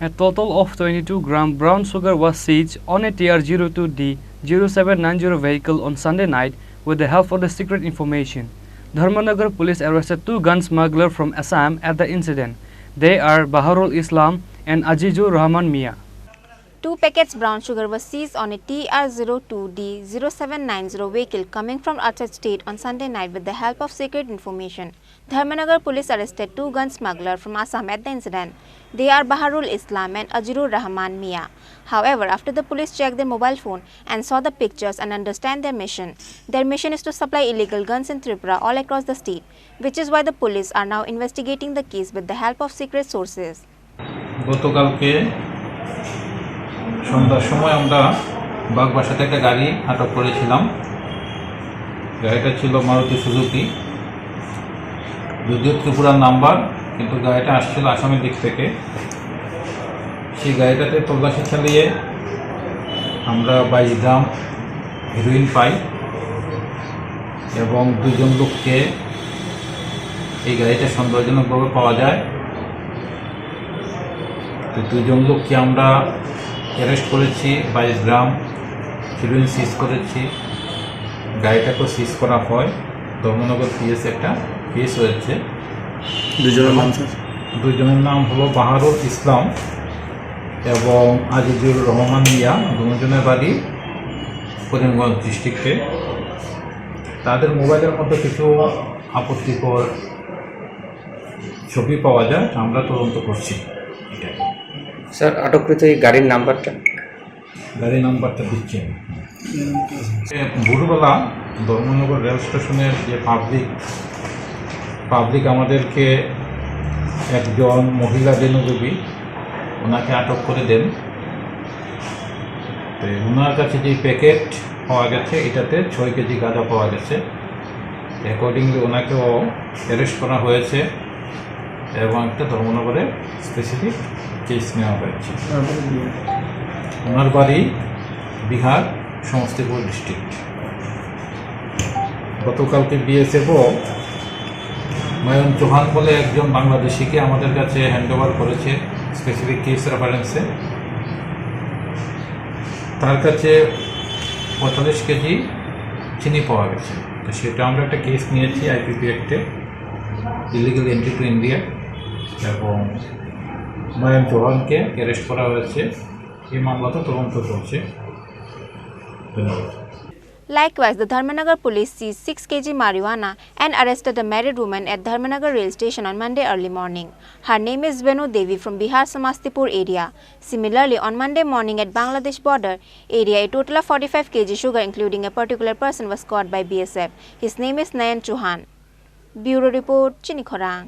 A total of 22-gram brown sugar was seized on a TR-02D 0790 vehicle on Sunday night with the help of the secret information. Dharmanagar Police arrested 2 gun smugglers from Assam at the incident. They are Baharul Islam and Azizur Rahman Mia. 2 packets brown sugar was seized on a TR-02D 0790 vehicle coming from outside state on Sunday night with the help of secret information. Dharmanagar Police arrested 2 gun smugglers from Assam at the incident. They are Baharul Islam and Azizur Rahman Mia. However, after the police checked their mobile phone and saw the pictures and understand their mission is to supply illegal guns in Tripura all across the state, which is why the police are now investigating the case with the help of secret sources. সন্ধ্যার সময় আমরা বাগবাসা থেকে গাড়ি আটক করেছিলাম। গাড়িটা ছিল Maruti Suzuki, যদিও ত্রিপুরার নাম্বার, কিন্তু গাড়িটা আসছিল আসামের দিক থেকে। সেই গাড়িটাতে তল্লাশি চালিয়ে আমরা 22 গ্রাম হেরোইন পাই এবং 2 জন লোককে এই গাড়িটা সন্দেহজনকভাবে পাওয়া যায়। তো 2 জন লোককে আমরা অ্যারেস্ট করেছি, 22 গ্রাম হেরোইন সিজ করেছি। গাড়িটাকেও সিজ করা হয়। ধর্মনগর পিএস একটা কেস হয়েছে। 2 জনের নাম হলো বাহারুল ইসলাম এবং আজিজুর রহমান মিয়া, 2 জনের বাড়ি করিমগঞ্জ ডিস্ট্রিক্টে। তাদের মোবাইলের মধ্যে কিছু আপত্তিকর ছবি পাওয়া যায়, আমরা তদন্ত করছি। স্যার, আটককৃত এই গাড়ির নাম্বারটা দিচ্ছি। ভোরবেলা ধর্মনগর রেল স্টেশনের যে পাবলিক আমাদেরকে একজন মহিলা দেনুদেবী, ওনাকে আটক করে দেন। তো ওনার কাছে যে প্যাকেট পাওয়া গেছে, এটাতে 6 কেজি গাঁজা পাওয়া গেছে। অ্যাকর্ডিংলি ওনাকেও অ্যারেস্ট করা হয়েছে এবং একটা ধর্মনগরে স্পেসিফিক কেস নেওয়া হয়েছে। ওনার বাড়ি বিহার, সমস্তিপুর ডিস্ট্রিক্ট। গতকালকে বিএসএফও মায়ন চৌহান বলে একজন বাংলাদেশিকে আমাদের কাছে হ্যান্ডওভার করেছে স্পেসিফিক কেস রেফারেন্সে। তার কাছে 45 কেজি চিনি পাওয়া গেছে। তো সেটা আমরা একটা কেস নিয়েছি আইপিপি অ্যাক্টে, ইলিগাল এন্ট্রি টু ইন্ডিয়া, এবং মায়ন চৌহানকে অ্যারেস্ট করা হয়েছে। এই মামলাটা তদন্ত চলছে। ধন্যবাদ। Likewise, the Dharmanagar Police seized 6 kg marijuana and arrested a married woman at Dharmanagar rail station on Monday early morning. Her name is Venu Devi from Bihar Samastipur area. Similarly, on Monday morning at Bangladesh border area, a total of 45 kg sugar including a particular person was caught by BSF. His name is Nayan Chauhan. Bureau Report, Chini Khorang.